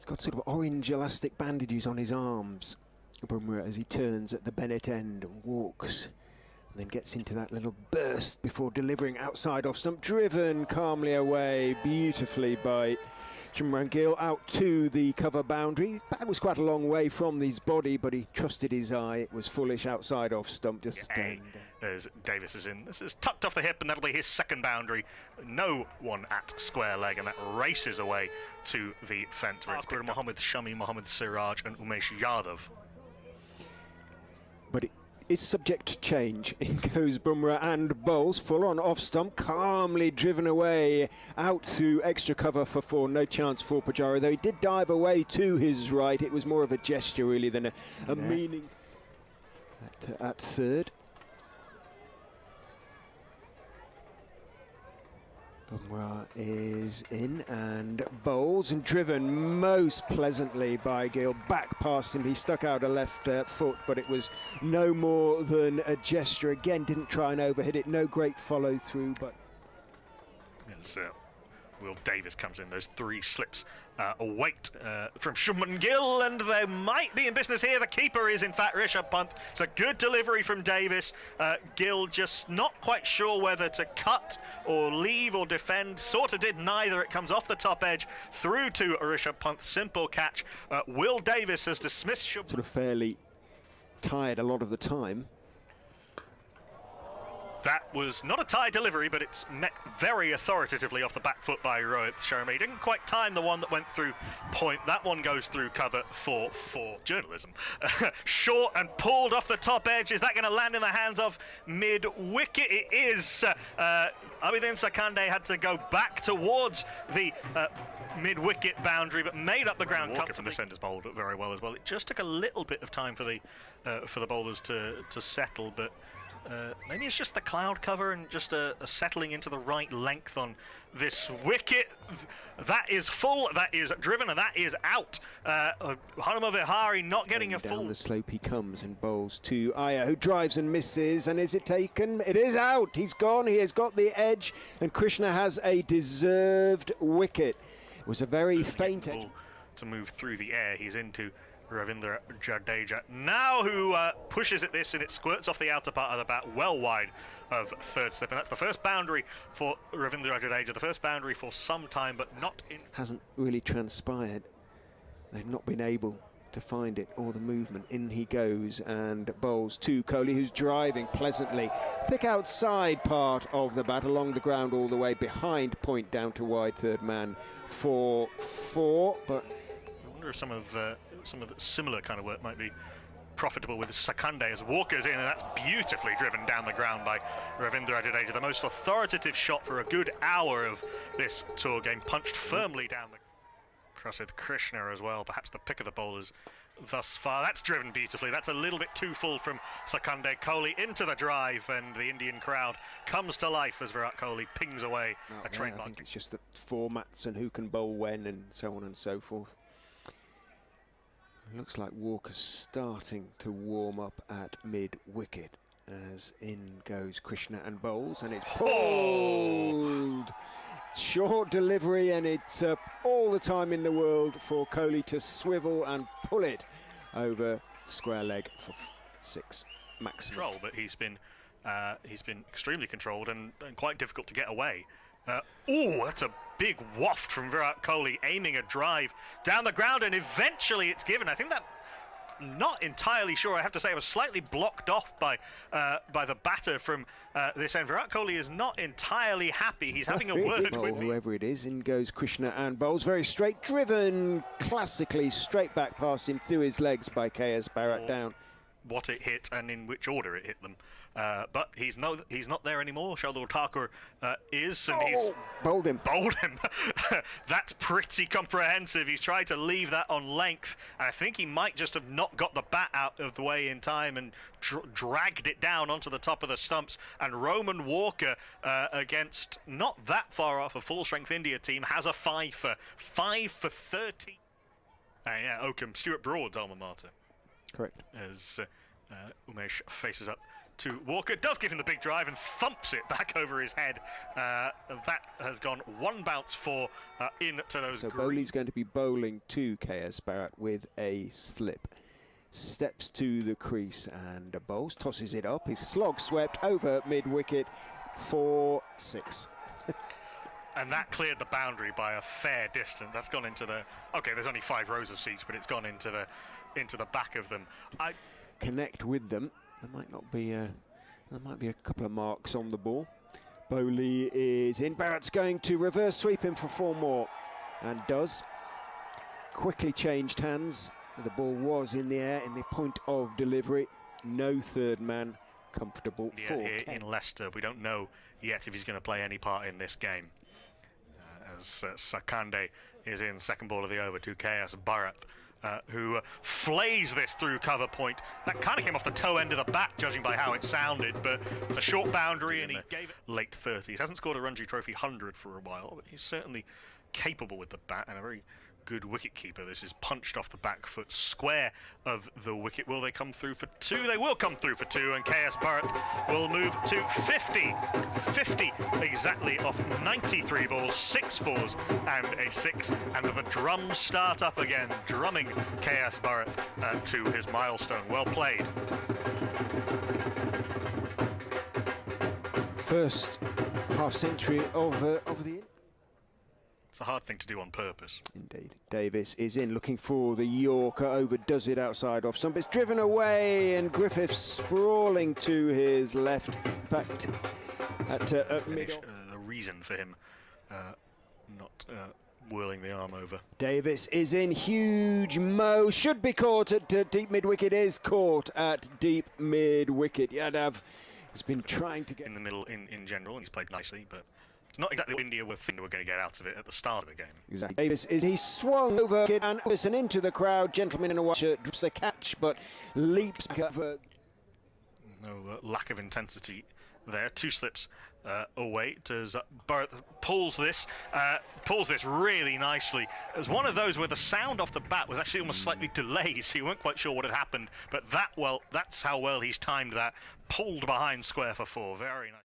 He's got sort of orange elastic bandages on his arms, Brumra, as he turns at the Bennett end and walks. And then gets into that little burst before delivering outside off stump, driven calmly away beautifully by Shimran Gill out to the cover boundary. That was quite a long way from his body, but he trusted his eye. It was foolish outside off stump, just standing. As Davis is in. This is tucked off the hip, and that'll be his second boundary. No one at square leg, and that races away to the fence. It's Mohammed Shami, Mohammed Siraj, and Umesh Yadav. But it is subject to change. In goes Brumra and Bowles, full on off stump, calmly driven away out to extra cover for 4. No chance for Pujara, though he did dive away to his right. It was more of a gesture really than a meaning at third. Brumra is in, and Bowles, and driven most pleasantly by Gill, back past him. He stuck out a left foot, but it was no more than a gesture. Again, didn't try and overhit it. No great follow through, but yes, Will Davis comes in. Those 3 slips await from Shubman Gill, and they might be in business here. The keeper is, in fact, Rishabh Pant. It's a good delivery from Davis. Gill just not quite sure whether to cut or leave or defend. Sort of did neither. It comes off the top edge through to Rishabh Pant. Simple catch. Will Davis has dismissed Shubman. Sort of fairly tired a lot of the time. That was not a tie delivery, but it's met very authoritatively off the back foot by Rohit Sharma. He didn't quite time the one that went through point. That one goes through cover for journalism. Short and pulled off the top edge. Is that going to land in the hands of mid-wicket? It is. Abhidin Sakande had to go back towards the mid-wicket boundary, but made up the ground. Walker from this end has bowled very well as well. It just took a little bit of time for the bowlers to settle, but maybe it's just the cloud cover and just a settling into the right length on this wicket. That is full, that is driven, and that is out. Hanuma Vihari not getting a full. Down the slope he comes and bowls to Iyer, who drives and misses. And is it taken? It is out. He's gone. He has got the edge, and Krishna has a deserved wicket. It was a very faint edge to move through the air. He's into Ravindra Jadeja now, who pushes at this, and it squirts off the outer part of the bat well wide of third slip, and that's the first boundary for Ravindra Jadeja, the first boundary for some time, but not in. Hasn't really transpired. They've not been able to find it or the movement. In he goes and bowls to Kohli, who's driving pleasantly. Thick outside part of the bat along the ground all the way behind point down to wide third man for 4, but I wonder if some of the similar kind of work might be profitable with Sakande as Walker's in, and that's beautifully driven down the ground by Ravindra Jadeja. The most authoritative shot for a good hour of this tour game, punched firmly down the Prasidh Krishna as well, perhaps the pick of the bowlers thus far. That's driven beautifully. That's a little bit too full from Sakande. Kohli into the drive, and the Indian crowd comes to life as Virat Kohli pings away a trademark. I think it's just the formats and who can bowl when and so on and so forth. Looks like Walker's starting to warm up at mid-wicket as in goes Krishna and bowls, and it's pulled. Short delivery, and it's all the time in the world for Kohli to swivel and pull it over square leg for 6 maximum. Control, but he's been extremely controlled and quite difficult to get away. Oh, that's a big waft from Virat Kohli, aiming a drive down the ground, and eventually it's given. I think that, not entirely sure, I have to say, it was slightly blocked off by the batter from this end. Virat Kohli is not entirely happy. He's having a word with whoever it is. In goes Krishna and bowls. Very straight, driven classically straight back past him through his legs by KS Bharat down. What it hit and in which order it hit them. But he's not there anymore. Shardul Thakur is, and he's bowled him. That's pretty comprehensive. He's tried to leave that on length, and I think he might just have not got the bat out of the way in time and dragged it down onto the top of the stumps. And Roman Walker, against not that far off a full-strength India team, has a 5 for 30. Yeah, Oakham, Stuart Broad's alma mater. Correct. As Umesh faces up to Walker. Does give him the big drive and thumps it back over his head. That has gone one bounce for into those. So Bowley's going to be bowling to KS Barrett with a slip. Steps to the crease and bowls, tosses it up. His slog swept over mid-wicket for 6. And that cleared the boundary by a fair distance. That's gone into the. Okay, there's only 5 rows of seats, but it's gone into the back of them. Connect with them. There might not be there might be a couple of marks on the ball. Bowley is in. Barrett's going to reverse sweep him for 4 more, and does. Quickly changed hands. The ball was in the air in the point of delivery. No third man. Comfortable for here 10. in Leicester. We don't know yet if he's going to play any part in this game. As Sakande is in second ball of the over to KS Barrett, who flays this through cover point. That kind of came off the toe end of the bat, judging by how it sounded, but it's a short boundary and he gave it late 30s. Hasn't scored a Ranji Trophy 100 for a while, but he's certainly capable with the bat and a very good wicket keeper. This is punched off the back foot square of the wicket. Will they come through for 2? They will come through for 2, and KS Barrett will move to 50 exactly off 93 balls, 6 fours and a 6, and the drums start up again, drumming KS Barrett to his milestone. Well played. First half century of the. It's a hard thing to do on purpose. Indeed. Davis is in, looking for the Yorker, overdoes it outside off stump. It's driven away, and Griffith sprawling to his left. In fact, at mid. A reason for him not whirling the arm over. Davis is in, huge mo, should be caught at deep mid-wicket, is caught at deep mid-wicket. Yadav has been trying to get in the middle in general, and he's played nicely, but it's not exactly what India were thinking they were going to get out of it at the start of the game. Exactly. Davis is, he swung over and into the crowd. Gentleman in a white shirt drops a catch, but leaps over. No lack of intensity there. 2 slips away. Barrett pulls this really nicely. It was one of those where the sound off the bat was actually almost slightly delayed, so you weren't quite sure what had happened. But that's how well he's timed that. Pulled behind square for 4. Very nice.